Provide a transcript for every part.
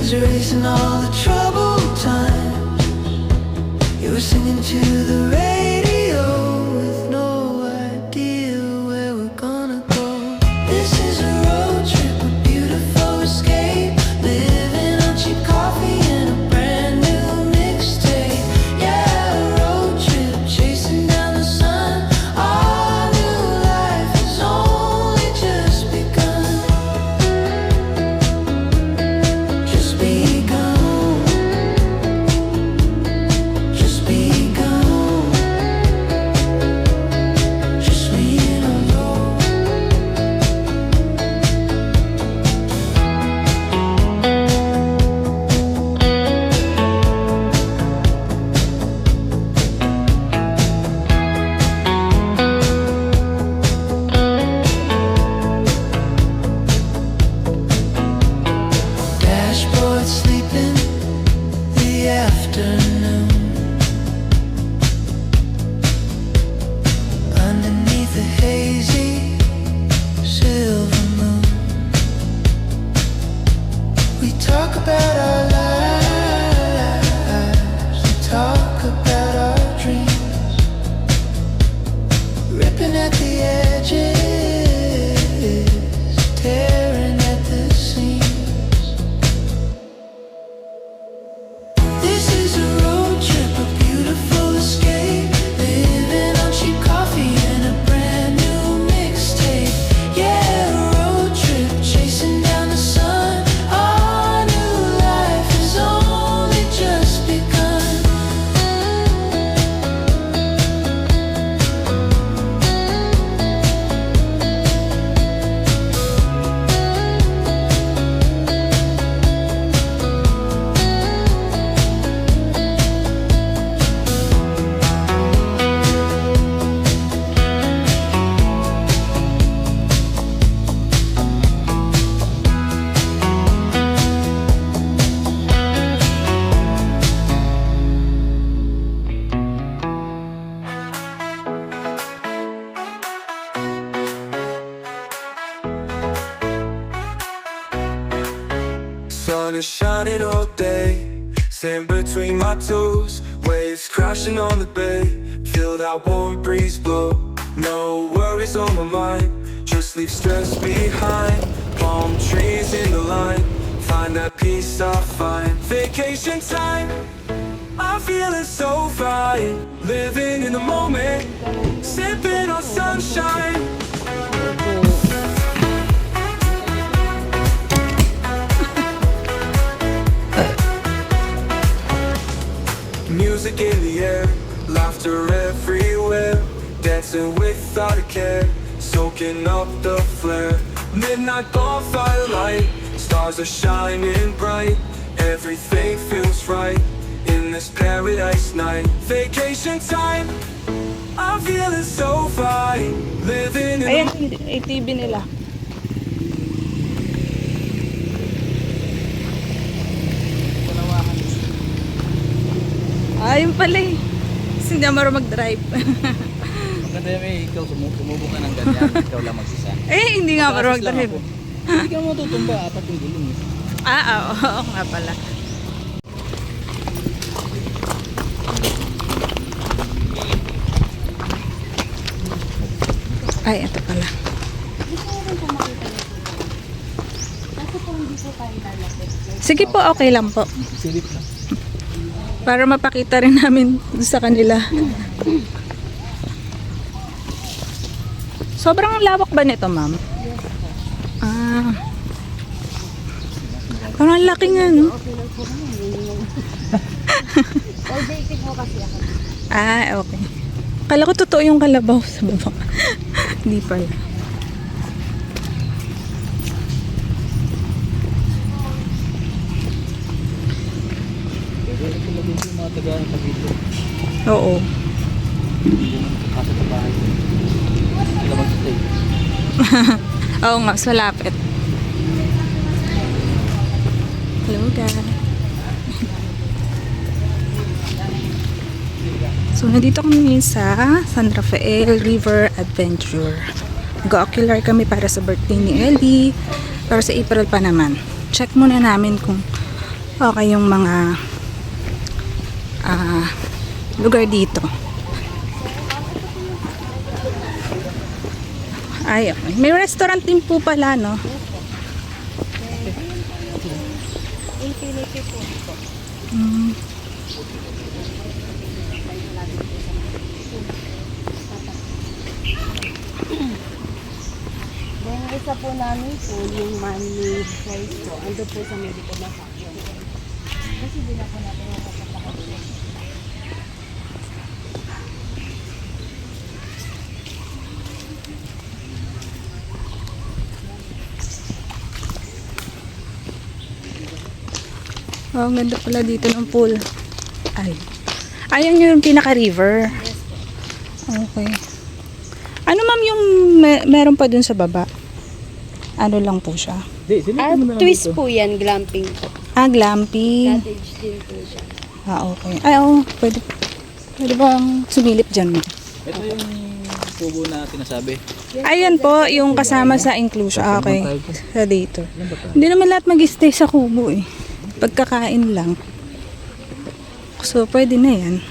was erasing all the troubled times. You were singing to the radio with no idea where we're gonna go. This is a road trip, a beautiful escape. Living on cheap coffee and a brand new mixtape. Yeah, a road trip, chasing down the sun. Our new life has only just begun. Just begun. Just begun. Just being alone. Dashboard sleeping the afternoon. Underneath the hazy silver moon, we talk about our lives, we talk about our dreams, ripping at the edges, tearing at the seams. This is a road trip, a beautiful escape. Living on cheap coffee and a brand new mixtape. Yeah, a road trip, chasing down the sun. Our new life has only just begun. Sun is shining all day, sand between my toes, waves crashing on the bay, feel that warm breeze blow. No worries on my mind, just leave stress behind. Palm trees in the line, find that peace I find. Vacation time, I'm feeling so fine. Living in the moment, sipping on sunshine. Music in the air, laughter everywhere, dancing without a care, soaking up the flare. Midnight bonfire light, stars are shining bright, everything feels right in this paradise night. Vacation time, I'm feeling so fine. Living in Ayan, ATV nila. Ayun pala eh. Kasi hindi ako marunong mag-drive. Maganda yung ikaw sumubo ka ng ganyan, ikaw lang magsisa. Eh, hindi nga marunong mag-drive. Hindi ka matutumba, apat yung gulong eh. Oo nga pala. Ay, ito pala. Sige po, okay lang po. Silip lang. Para mapakita rin namin sa kanila. Sobrang lawak ba nito, ma'am? Ah. Parang laki nga, no? Ah, okay. Kala ko totoo yung kalabaw sa baba. Hindi pala. Mga taga-Cavite. Oo. Kaso sa bahay. Sila mag-stay. Oo nga, sa lapit. Hello guys. So, nandito kami sa San Rafael River Adventure. Nag-ocular kami para sa birthday ni Ellie. Para sa April pa naman. Check muna namin kung okay yung mga lugar dito. Ay, okay. May restaurant din po pala, no? Infinity po. Mm. Then, isa po namin po, yung money price po, ando po sa medical na factor. Kasi din ako natin nakapagpapakabili. Oh, ang ganda pala dito ng pool. Ay. Ayan yung pinaka-river. Okay. Ano ma'am yung meron pa dun sa baba? Ano lang po siya? Di, silipin mo na lang Twist dito. po yan, glamping po. Glamping. Cottage din po siya. Okay. Ay, oo. Pwede bang sumilip dyan mo? Ito yung tubo na sinasabi. Ayan po, yung kasama sa inclusion. Okay. Sa dito. Hindi naman lahat mag-stay sa kubo eh. Pagkakain lang. So, pwede na yan.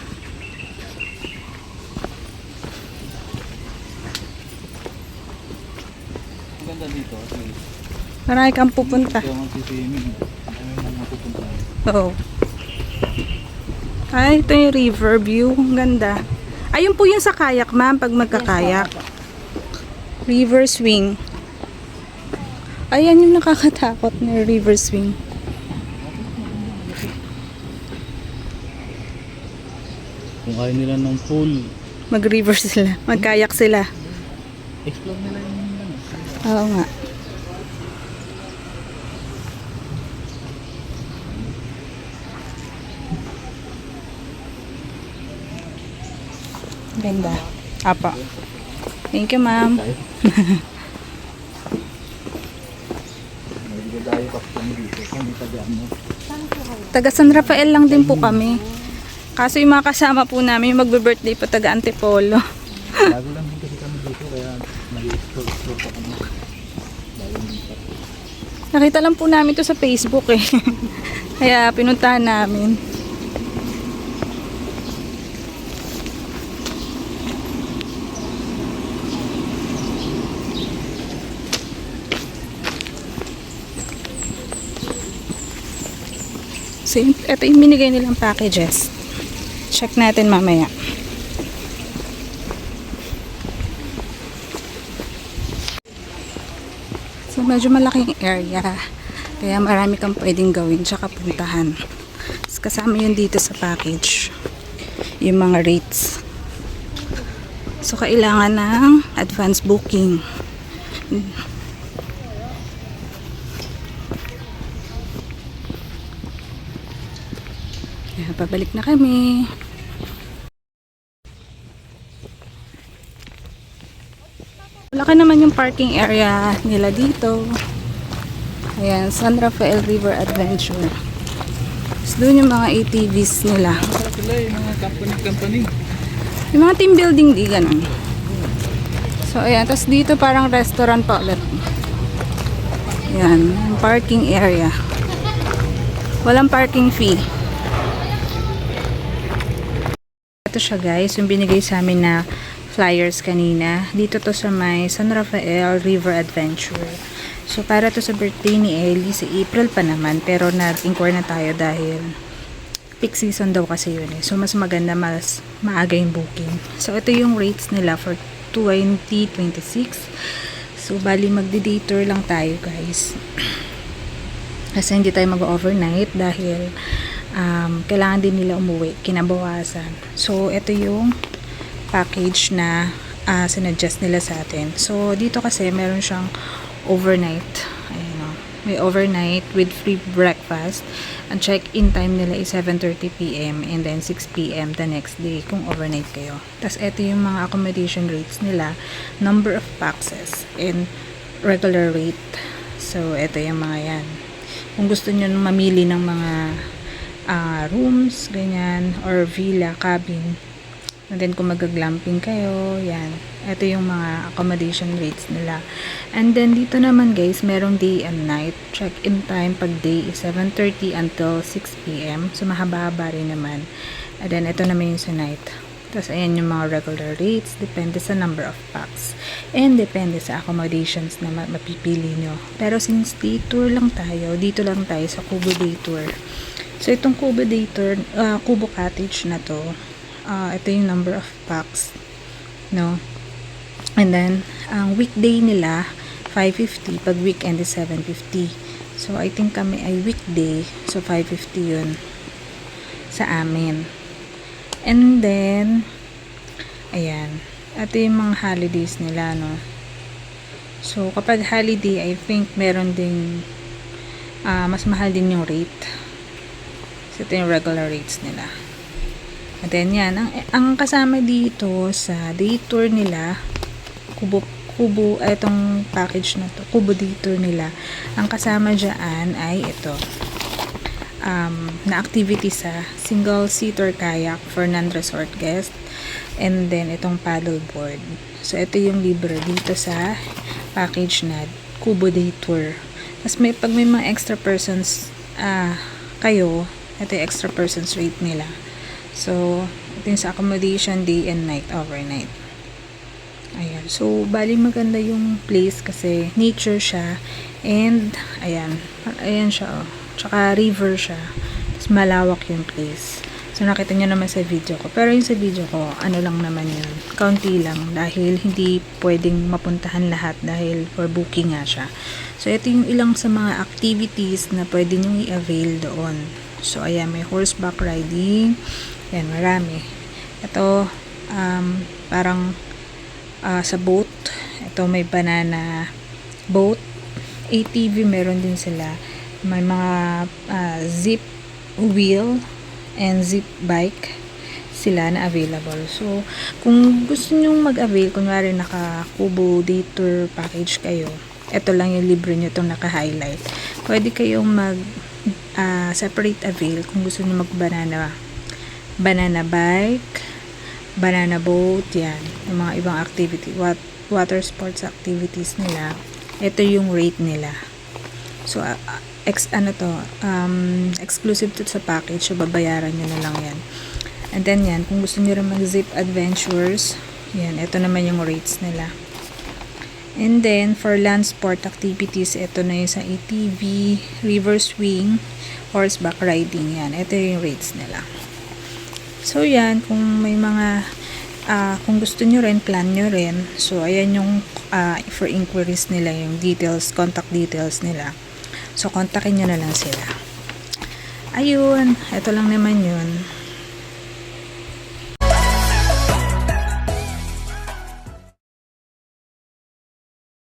Ang ganda dito. Kasi Marami kang pupunta. ito ang siswimming. Ano yung mapupunta. Oo. Ay, ito yung river view. Ang ganda. Ayun po yung sa kayak, ma'am, pag magkakayak. River swing. Ayan yung nakakatakot na river swing. Kung ayaw nila ng pool, Mag-river sila. Magkayak sila. explore nila yung ano. Oo nga. Ganda. Apa. Thank you, ma'am. Nagdadayo pa kami dito. Kung di tagaan mo. Taga San Rafael lang din po kami. Kaso yung mga kasama po namin, yung magbe-birthday po taga Antipolo. Bago lang din kasi kami dito. Kaya nag-explore pa kami. Nakita lang po namin to sa Facebook eh. Kaya pinuntahan namin. So, ito yung binigay nilang packages. Check natin mamaya. So, medyo malaking area. Kaya marami kang pwedeng gawin tsaka puntahan. Tapos kasama yun dito sa package. Yung mga rates. So, kailangan ng advance booking. Kaya pabalik na kami. Laki naman yung parking area nila dito. Ayan, San Rafael River Adventure. Tapos doon yung mga ATVs nila. Masarap sila yung mga company. Yung mga team building di ganun. So ayan, tapos dito parang restaurant pa ulit. Ayan, yung parking area. Walang parking fee. Ito siya guys, yung binigay sa amin na flyers kanina. Dito to sa may San Rafael River Adventure. So para to sa birthday ni Ellie, sa April pa naman, pero nag-inquire na tayo dahil peak season daw kasi yun eh. So mas maganda, mas maaga yung booking. So ito yung rates nila for 2026. So bali magdi-day tour lang tayo guys. Kasi hindi tayo mag-overnight dahil kailangan din nila umuwi kinabukasan. So ito yung package na sinuggest nila sa atin. So dito kasi meron siyang overnight. Ayun o. May overnight with free breakfast. Ang check-in time nila is 7:30 PM and then 6 PM the next day kung overnight kayo. Tapos ito yung mga accommodation rates nila, number of boxes and regular rate. So ito yung mga yan. Kung gusto nyo mamili ng mga rooms, ganyan, or villa, cabin, And then kung mag-glamping kayo, yan. Ito yung mga accommodation rates nila. And then dito naman guys, merong day and night. Check-in time pag day is 7:30 until 6 p.m. So mahaba-haba rin naman. And then ito naman yung sa night. Tapos ayan yung mga regular rates. Depende sa number of packs. And depende sa accommodations na mapipili nyo. Pero since day tour lang tayo, dito lang tayo sa Kubo Day Tour. So itong Kubo Day Tour, Kubo Cottage na to, ito yung number of packs, no? And then ang weekday nila 550, pag weekend is 750. So I think kami ay weekday, so 550 yun sa amin. And then ayan, ito yung mga holidays nila, no? So kapag holiday, I think meron ding mas mahal din yung rate. So ito yung regular rates nila. And then yan, ang kasama dito sa day tour nila, Kubo, itong package na to, Kubo Day Tour nila, ang kasama dyan ay ito, na activity sa single seater kayak for non-resort guest, and then itong paddle board. So ito yung libre dito sa package na Kubo Day Tour. Tapos pag may mga extra persons kayo, ito yung extra persons rate nila. So, ito yung sa accommodation, day and night, overnight. Ayan. So, bali maganda yung place kasi nature siya. And, ayan. Ayan siya, oh. Tsaka river siya. Tapos malawak yung place. So, nakita nyo naman sa video ko. Pero yung sa video ko, ano lang naman yun. Kaunti lang. Dahil hindi pwedeng mapuntahan lahat. Dahil for booking nga siya. So, ito yung ilang sa mga activities na pwede nyo i-avail doon. So, ayan. May horseback riding. Yan, marami. Ito, parang sa boat. Ito, may banana boat. ATV, meron din sila. May mga zip wheel and zip bike sila na available. So, kung gusto nyong mag-avail, kunwari naka-Kubo Day Tour package kayo, ito lang yung libre nyo itong naka-highlight. Pwede kayong separate avail kung gusto nyo banana bike, banana boat, yan. Yung mga ibang activity, water sports activities nila. Ito yung rate nila. So, exclusive to sa package. So, babayaran nyo na lang yan. And then yan, kung gusto nyo rin mag-zip adventures, yan, ito naman yung rates nila. And then, for land sport activities, ito na yung sa ATV, river swing, horseback riding, yan. Ito yung rates nila. So, yan, kung may mga, kung gusto nyo rin, plan nyo rin. So, ayan yung, for inquiries nila, yung details, contact details nila. So, kontakin nyo na lang sila. Ayun, ito lang naman yun.